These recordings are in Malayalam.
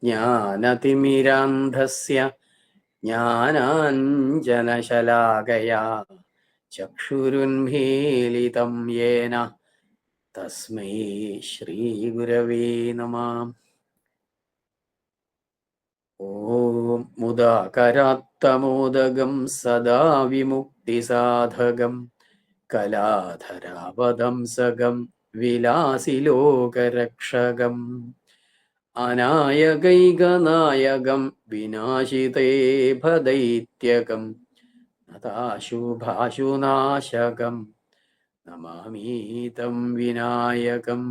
ജ്ഞാനതിമിരാന്ധസ്യ ജ്ഞാനാഞ്ജനശലാകയാ ചക്ഷുരുന്മീലിതം യേന തസ്മൈ ശ്രീഗുരവേ നമഃ. ഓം മുദാകരാത്തമോദകം സദാ വിമുക്തിസാധകം കലാധരാവതംസകം വിലാസിലോകരക്ഷകം അനായകൈകനായകം വിനാശിതേ ഭദൈത്യകം നതാശുഭാശുനാശകം നമാമീതം വിനായകം.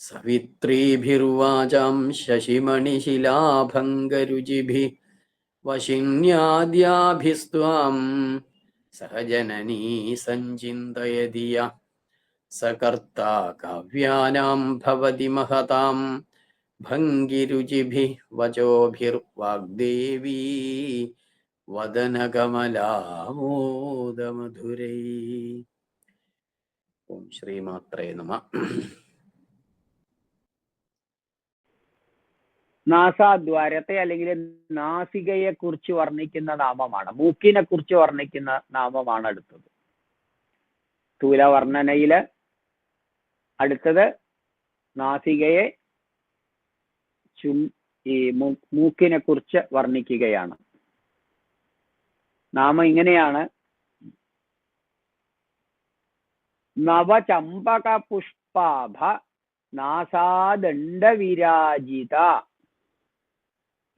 സവിത്രീഭിർവാചാം ശശിമണിശിലാഭംഗരുചിഭിः വശിന്യാദ്യാഭിസ്ത്വാം സഹജനനീ സഞ്ചിന്തയതി യഃ സകർത്താ കാവ്യാനാം ഭവതി മഹതാം ഭംഗിരുചിഭിः വചോഭിർവാഗ്ദേവീ വദനകമലാമോദമധുരൈः. ഓം ശ്രീമാത്രേ നമഃ. നാസാദ്വാരത്തെ അല്ലെങ്കിൽ നാസികയെ കുറിച്ച് വർണ്ണിക്കുന്ന നാമമാണ്. മൂക്കിനെ കുറിച്ച് വർണ്ണിക്കുന്ന നാമമാണ് അടുത്തത്. സ്ഥൂല വർണ്ണനയില് അടുത്തത് നാസികയെ ഈ മൂക്കിനെ കുറിച്ച് വർണ്ണിക്കുകയാണ്. നാമം ഇങ്ങനെയാണ്: നവചമ്പക പുഷ്പാഭ നാസാദണ്ഡവിരാജിത.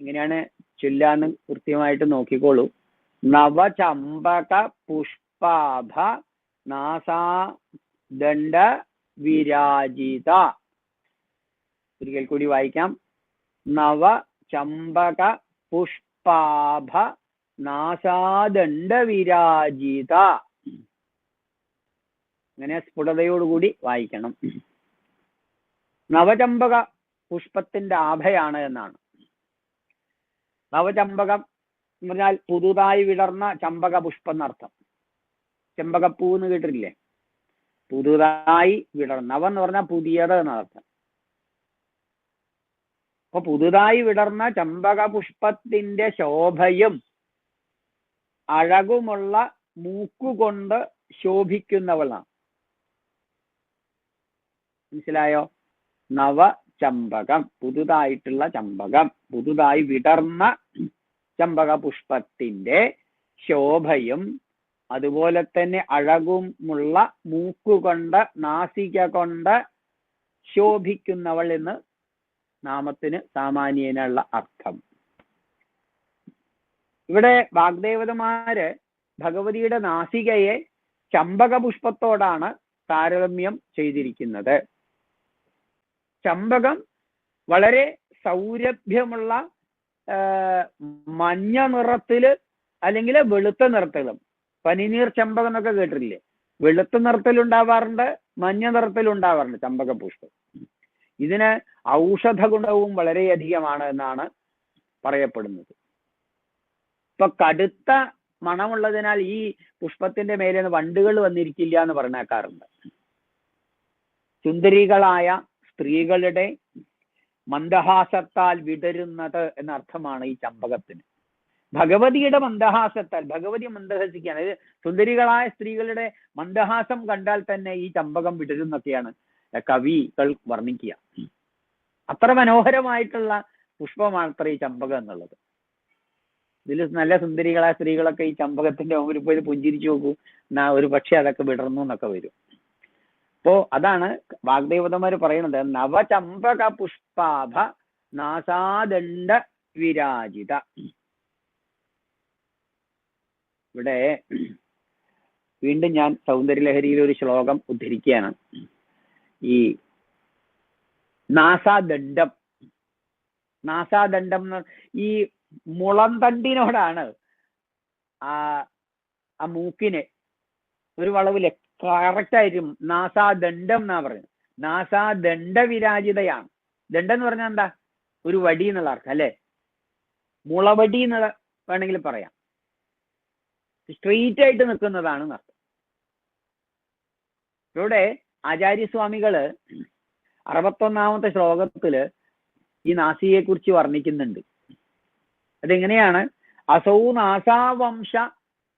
ഇങ്ങനെയാണ് ചൊല്ലാന്ന് കൃത്യമായിട്ട് നോക്കിക്കോളൂ. നവചമ്പക പുഷ്പാഭ നാസാദണ്ഡ വിരാജിത. ഒരിക്കൽ കൂടി വായിക്കാം. നവചമ്പക പുഷ്പാഭ നാസാദണ്ഡ വിരാജിത. അങ്ങനെ സ്ഫുടതയോടുകൂടി വായിക്കണം. നവചമ്പക പുഷ്പത്തിന്റെ ആഭയാണ് എന്നാണ്. നവചമ്പകം എന്ന് പറഞ്ഞാൽ പുതുതായി വിടർന്ന ചമ്പക പുഷ്പം എന്നർത്ഥം. ചെമ്പകപ്പൂ എന്ന് കേട്ടിട്ടില്ലേ? പുതുതായി വിടർന്ന. നവ എന്ന് പറഞ്ഞാൽ പുതിയത് എന്നർത്ഥം. അപ്പൊ പുതുതായി വിടർന്ന ചമ്പക പുഷ്പത്തിന്റെ ശോഭയും അഴകുമുള്ള മൂക്കുകൊണ്ട് ശോഭിക്കുന്നവളാണ്. മനസ്സിലായോ? നവചമ്പകം, പുതുതായിട്ടുള്ള ചമ്പകം, പുതുതായി വിടർന്ന ചമ്പക പുഷ്പത്തിന്റെ ശോഭയും അതുപോലെ തന്നെ അഴകുമുള്ള മൂക്കുകൊണ്ട്, നാസിക കൊണ്ട് ശോഭിക്കുന്നവൾ എന്ന് നാമത്തിന് സാമാന്യേനുള്ള അർത്ഥം. ഇവിടെ വാഗ്ദേവതമാര് ഭഗവതിയുടെ നാസികയെ ചമ്പക പുഷ്പത്തോടാണ് താരതമ്യം ചെയ്തിരിക്കുന്നത്. ചമ്പകം വളരെ സൗരഭ്യമുള്ള മഞ്ഞ നിറത്തില് അല്ലെങ്കിൽ വെളുത്ത നിറത്തിലും, പനിനീർ ചമ്പകം എന്നൊക്കെ കേട്ടിട്ടില്ലേ? വെളുത്ത നിറത്തിലുണ്ടാവാറുണ്ട്, മഞ്ഞ നിറത്തിലുണ്ടാവാറുണ്ട് ചമ്പക പുഷ്പം. ഇതിന് ഔഷധ ഗുണവും വളരെയധികമാണ് എന്നാണ് പറയപ്പെടുന്നത്. ഇപ്പൊ കടുത്ത മണമുള്ളതിനാൽ ഈ പുഷ്പത്തിന്റെ മേലെ വണ്ടുകൾ വന്നിരിക്കില്ല എന്ന് പറഞ്ഞേക്കാറുണ്ട്. സുന്ദരികളായ സ്ത്രീകളുടെ മന്ദഹാസത്താൽ വിടരുന്നത് എന്നർത്ഥമാണ് ഈ ചമ്പകത്തിന്. ഭഗവതിയുടെ മന്ദഹാസത്താൽ, ഭഗവതി മന്ദഹസിക്കുകയാണ്. അതായത് സുന്ദരികളായ സ്ത്രീകളുടെ മന്ദഹാസം കണ്ടാൽ തന്നെ ഈ ചമ്പകം വിടരുന്നൊക്കെയാണ് കവികൾ വർണ്ണിക്കുക. അത്ര മനോഹരമായിട്ടുള്ള പുഷ്പമാണ് ഈ ചമ്പകം എന്നുള്ളത്. ഇതിൽ നല്ല സുന്ദരികളായ സ്ത്രീകളൊക്കെ ഈ ചമ്പകത്തിന്റെ മുമ്പിൽ പോയി പുഞ്ചിരിച്ചു നോക്കൂ, ഒരു പക്ഷെ അതൊക്കെ വിടർന്നു എന്നൊക്കെ വരും. അപ്പോ അതാണ് വാഗ്ദേവതമാര് പറയുന്നത്. നവചമ്പക പുഷ്പാഭ നാസാദണ്ഡ വിരാജിത. ഇവിടെ വീണ്ടും ഞാൻ സൗന്ദര്യലഹരിയിലെ ഒരു ശ്ലോകം ഉദ്ധരിക്കുകയാണ്. ഈ നാസാദണ്ഡം, നാസാദണ്ഡം ഈ മുളംതണ്ടിനോടാണ് ആ മൂക്കിന് ഒരു വളവില് കറക്റ്റായിട്ടും നാസാദണ്ഡം എന്നാ പറയുന്നത്. നാസാദണ്ഡ വിരാജിതയാണ്. ദണ്ഡം എന്ന് പറഞ്ഞാൽ എന്താ? ഒരു വടി എന്നുള്ള അർത്ഥം അല്ലെ? മുളവടി എന്നുള്ള വേണമെങ്കിൽ പറയാം. സ്ട്രെയിറ്റ് ആയിട്ട് നിൽക്കുന്നതാണ് അർത്ഥം. ഇവിടെ ആചാര്യസ്വാമികള് 61-ാമത്തെ ശ്ലോകത്തില് ഈ നാസികയെ കുറിച്ച് വർണ്ണിക്കുന്നുണ്ട്. അതെങ്ങനെയാണ്? അസൗ നാസാവംശ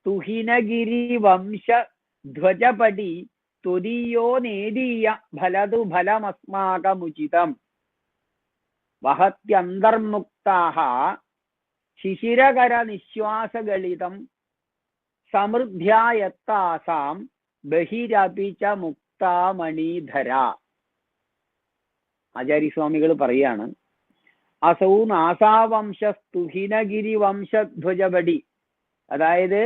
തുഹിനഗിരി വംശ ധ്വജപടി തുദീയോ നേദീയ ഫലതു ഫലമസ്മാകമുചിതം വഹത്യന്തർമുക്താഹ ശിശിരകര നിശ്വാസഗളിതം സമൃദ്ധ്യായത്താസാം ബഹിരപി ച മുക്താമണീധര. ആചാര്യസ്വാമികൾ പറയാണ്, അസൗ നാസാവംശ സ്തുഹിനഗിരി വംശധ്വജപടി, അതായത്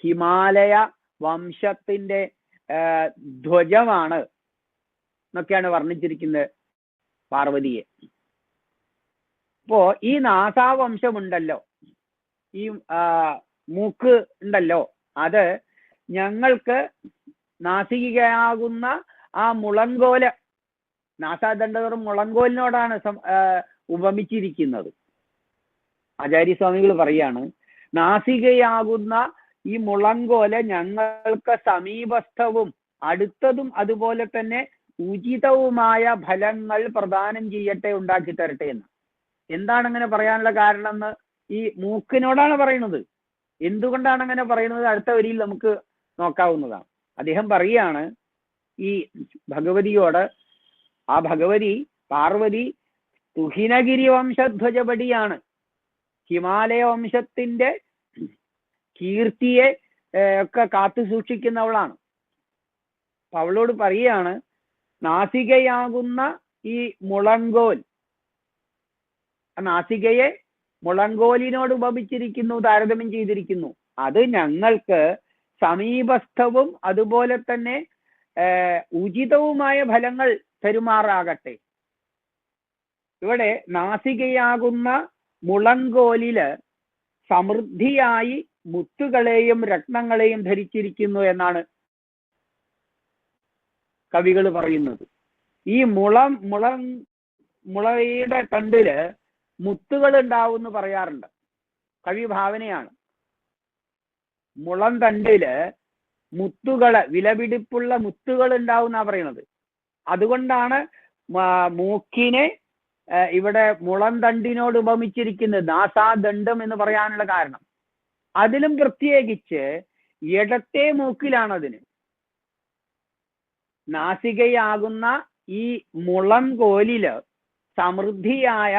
ഹിമാലയ വംശത്തിന്റെ ധ്വജമാണ് എന്നൊക്കെയാണ് വർണ്ണിച്ചിരിക്കുന്നത് പാർവതിയെ. അപ്പോ ഈ നാസാവംശമുണ്ടല്ലോ, ഈ മൂക്ക് ഉണ്ടല്ലോ, അത് ഞങ്ങൾക്ക് നാസികയാകുന്ന ആ മുളങ്കോല്, നാസാദണ്ഡകർ മുളങ്കോലിനോടാണ് ഉപമിച്ചിരിക്കുന്നത്. ആചാര്യസ്വാമികൾ പറയാണ്, നാസികയാകുന്ന ഈ മുളങ്കോല് ഞങ്ങൾക്ക് സമീപസ്ഥവും അടുത്തതും അതുപോലെ തന്നെ ഉചിതവുമായ ഫലങ്ങൾ പ്രദാനം ചെയ്യട്ടെ, ഉണ്ടാക്കി തരട്ടെ എന്ന്. എന്താണ് അങ്ങനെ പറയാനുള്ള കാരണം എന്ന് ഈ മൂക്കിനോടാണ് പറയുന്നത്. എന്തുകൊണ്ടാണ് അങ്ങനെ പറയുന്നത്? അടുത്ത വരിയിൽ നമുക്ക് നോക്കാവുന്നതാണ്. അദ്ദേഹം പറയാണ്, ഈ ഭഗവതിയോട്, ആ ഭഗവതി പാർവതി തുഹിനഗിരി വംശധ്വജപടിയാണ്, ഹിമാലയ വംശത്തിന്റെ കീർത്തിയെ ഒക്കെ കാത്തു സൂക്ഷിക്കുന്നവളാണ്. അപ്പൊ അവളോട് പറയാണ്, നാസികയാകുന്ന ഈ മുളങ്കോൽ, നാസികയെ മുളങ്കോലിനോട് ഉപമിച്ചിരിക്കുന്നു, താരതമ്യം ചെയ്തിരിക്കുന്നു. അത് ഞങ്ങൾക്ക് സമീപസ്ഥവും അതുപോലെ തന്നെ ഉചിതവുമായ ഫലങ്ങൾ പെരുമാറാകട്ടെ. ഇവിടെ നാസികയാകുന്ന മുളങ്കോലില് സമൃദ്ധിയായി മുത്തുകളെയും രത്നങ്ങളെയും ധരിച്ചിരിക്കുന്നു എന്നാണ് കവികൾ പറയുന്നത്. ഈ മുളയുടെ തണ്ടില് മുത്തുകൾ ഉണ്ടാവും എന്ന് പറയാറുണ്ട്. കവി ഭാവനയാണ്. മുളം തണ്ടില് മുത്തുകള്, വിലപിടിപ്പുള്ള മുത്തുകൾ ഉണ്ടാവും എന്നാ പറയുന്നത്. അതുകൊണ്ടാണ് മൂക്കിനെ ഇവിടെ മുളം തണ്ടിനോട് ഉപമിച്ചിരിക്കുന്നത്, നാസാദണ്ഡം എന്ന് പറയാനുള്ള കാരണം. അതിലും പ്രത്യേകിച്ച് ഇടത്തെ മൂക്കിലാണതിന്. നാസികയാകുന്ന ഈ മുളം കോലില് സമൃദ്ധിയായ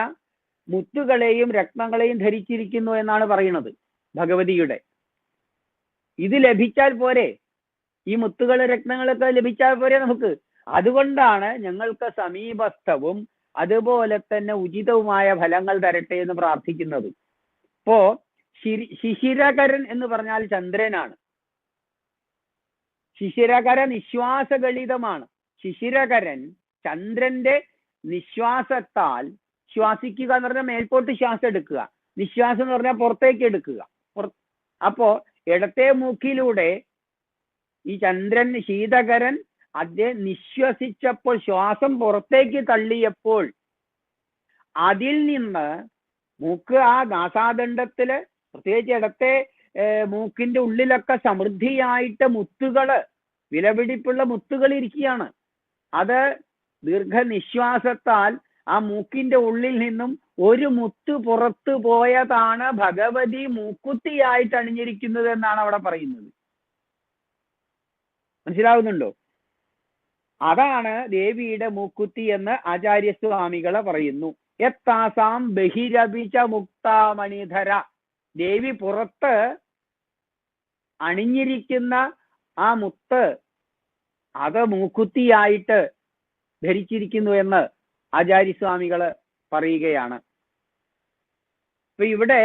മുത്തുകളെയും രത്നങ്ങളെയും ധരിച്ചിരിക്കുന്നു എന്നാണ് പറയുന്നത് ഭഗവതിയുടെ. ഇത് ലഭിച്ചാൽ പോരെ, ഈ മുത്തുകൾ രത്നങ്ങളൊക്കെ ലഭിച്ചാൽ പോരെ നമുക്ക്? അതുകൊണ്ടാണ് ഞങ്ങൾക്ക് സമീപസ്ഥവും അതുപോലെ തന്നെ ഉചിതവുമായ ഫലങ്ങൾ തരട്ടെ എന്ന് പ്രാർത്ഥിക്കുന്നത്. ഇപ്പോ ശിശിരകരൻ എന്ന് പറഞ്ഞാൽ ചന്ദ്രനാണ്. ശിശിരകര നിശ്വാസഗളിതമാണ്. ശിശിരകരൻ ചന്ദ്രന്റെ നിശ്വാസത്താൽ, ശ്വാസിക്കുക എന്ന് പറഞ്ഞാൽ മേൽപോട്ട് ശ്വാസം എടുക്കുക, നിശ്വാസം എന്ന് പറഞ്ഞാൽ പുറത്തേക്ക് എടുക്കുക. അപ്പോ ഇടത്തെ മൂക്കിലൂടെ ഈ ചന്ദ്രൻ ശീതകരൻ അദ്ദേഹം നിശ്വസിച്ചപ്പോൾ, ശ്വാസം പുറത്തേക്ക് തള്ളിയപ്പോൾ, അതിൽ നിന്ന് മൂക്ക്, ആ നാസാദണ്ഡത്തില് പ്രത്യേകിച്ച് ഇടത്തെ മൂക്കിന്റെ ഉള്ളിലൊക്കെ സമൃദ്ധിയായിട്ട് മുത്തുകള്, വിലപിടിപ്പുള്ള മുത്തുകൾ ഇരിക്കുകയാണ്. അത് ദീർഘനിശ്വാസത്താൽ ആ മൂക്കിന്റെ ഉള്ളിൽ നിന്നും ഒരു മുത്ത് പുറത്തു പോയതാണ് ഭഗവതി മൂക്കുത്തിയായിട്ട് അണിഞ്ഞിരിക്കുന്നത് എന്നാണ് അവിടെ പറയുന്നത്. മനസ്സിലാവുന്നുണ്ടോ? അതാണ് ദേവിയുടെ മൂക്കുത്തി എന്ന് ആചാര്യസ്വാമികളെ പറയുന്നു. യത്താസാം ബഹിരപിച്ച മുക്താമണിധര, ദേവി പുറത്ത് അണിഞ്ഞിരിക്കുന്ന ആ മുത്ത് അത് മൂക്കുത്തിയായിട്ട് ധരിച്ചിരിക്കുന്നു എന്ന് ആചാര്യസ്വാമികള് പറയുകയാണ്. ഇപ്പൊ ഇവിടെ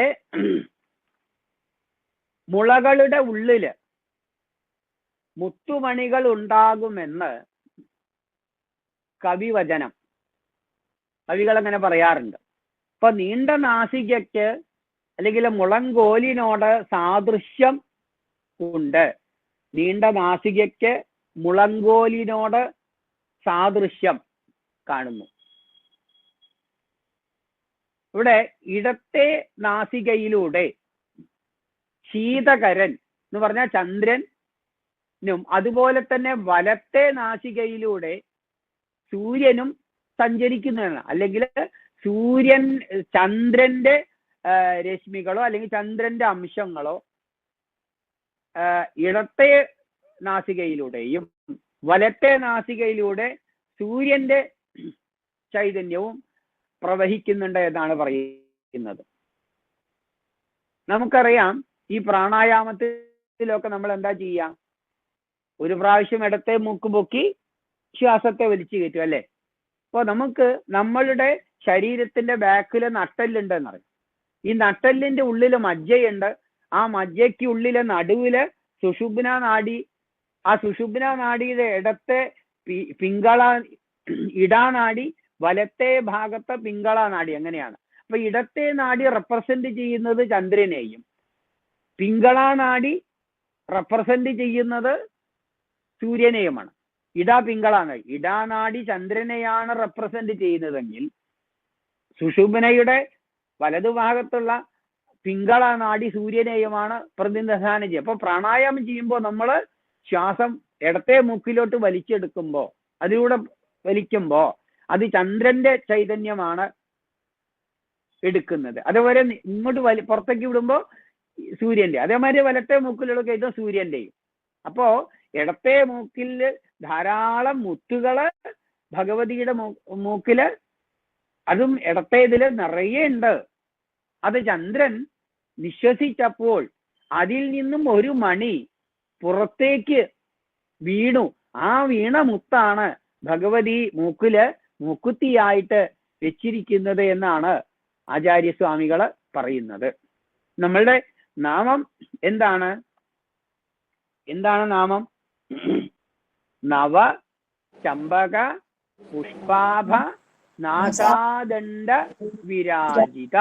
മുളകളുടെ ഉള്ളില് മുത്തുമണികൾ ഉണ്ടാകുമെന്ന് കവിവചനം, കവികൾ അങ്ങനെ പറയാറുണ്ട്. ഇപ്പൊ നീണ്ട നാസികയ്ക്ക് അല്ലെങ്കിൽ മുളങ്കോലിനോട് സാദൃശ്യം ഉണ്ട്. നീണ്ട നാസികയ്ക്ക് മുളങ്കോലിനോട് സാദൃശ്യം കാണുന്നു. ഇവിടെ ഇടത്തെ നാസികയിലൂടെ ശീതകരൻ എന്ന് പറഞ്ഞാൽ ചന്ദ്രനും അതുപോലെ തന്നെ വലത്തെ നാസികയിലൂടെ സൂര്യനും സഞ്ചരിക്കുന്നതാണ്. അല്ലെങ്കിൽ ചന്ദ്രന്റെ രശ്മികളോ അല്ലെങ്കിൽ ചന്ദ്രന്റെ അംശങ്ങളോ ഇടത്തെ നാസികയിലൂടെയും വലത്തെ നാസികയിലൂടെ സൂര്യന്റെ ചൈതന്യവും പ്രവഹിക്കുന്നുണ്ട് എന്നാണ് പറയുന്നത്. നമുക്കറിയാം ഈ പ്രാണായാമത്തിലൊക്കെ നമ്മൾ എന്താ ചെയ്യുക? ഒരു പ്രാവശ്യം ഇടത്തെ മൂക്ക് പൊക്കി ശ്വാസത്തെ വലിച്ചു കയറ്റും അല്ലേ? അപ്പോൾ നമുക്ക് നമ്മളുടെ ശരീരത്തിന്റെ ബാക്കില് നട്ടെല്ലുണ്ട് എന്നറിയാം. ഈ നട്ടെല്ലിന്റെ ഉള്ളില് മജ്ജയുണ്ട്. ആ മജ്ജയ്ക്ക് ഉള്ളിലെ നടുവില് സുഷുമ്ന നാഡി, ആ സുഷുമ്ന നാഡിയുടെ ഇടത്തെ ഇടാനാഡി, വലത്തെ ഭാഗത്തെ പിങ്കള നാഡി, അങ്ങനെയാണ്. അപ്പൊ ഇടത്തെ നാഡി റെപ്രസെന്റ് ചെയ്യുന്നത് ചന്ദ്രനെയും പിങ്കള നാഡി റെപ്രസെന്റ് ചെയ്യുന്നത് സൂര്യനെയുമാണ്. ഇടാനാഡി ചന്ദ്രനെയാണ് റെപ്രസെന്റ് ചെയ്യുന്നതെങ്കിൽ സുഷുമ്നയുടെ വലതുഭാഗത്തുള്ള പിങ്കള നാഡി സൂര്യനെയുമാണ് പ്രതിനിധാനം ചെയ്യുക. അപ്പൊ പ്രാണായാമം ചെയ്യുമ്പോൾ നമ്മൾ ശ്വാസം ഇടത്തെ മൂക്കിലോട്ട് വലിച്ചെടുക്കുമ്പോൾ, അതിലൂടെ വലിക്കുമ്പോൾ അത് ചന്ദ്രന്റെ ചൈതന്യമാണ് എടുക്കുന്നത്. അതേപോലെ ഇങ്ങോട്ട് പുറത്തേക്ക് വിടുമ്പോൾ സൂര്യന്റെ, അതേമാതിരി വലത്തെ മൂക്കിലുള്ള കയറ്റം സൂര്യന്റെയും. അപ്പോ ഇടത്തെ മൂക്കിൽ ധാരാളം മുത്തുകള് ഭഗവതിയുടെ മൂക്കില്, അതും ഇടത്തേതില് നിറയെ ഉണ്ട്. അത് ചന്ദ്രൻ നിശ്വസിച്ചപ്പോൾ അതിൽ നിന്നും ഒരു മണി പുറത്തേക്ക് വീണു. ആ വീണ മുത്താണ് ഭഗവതി മൂക്കില് മൂക്കുത്തിയായിട്ട് വെച്ചിരിക്കുന്നത് എന്നാണ് ആചാര്യസ്വാമികള് പറയുന്നത്. നമ്മളുടെ നാമം എന്താണ്? നാമം? നവ ചമ്പക പുഷ്പാഭ നാസാദണ്ഡ വിരാജിത.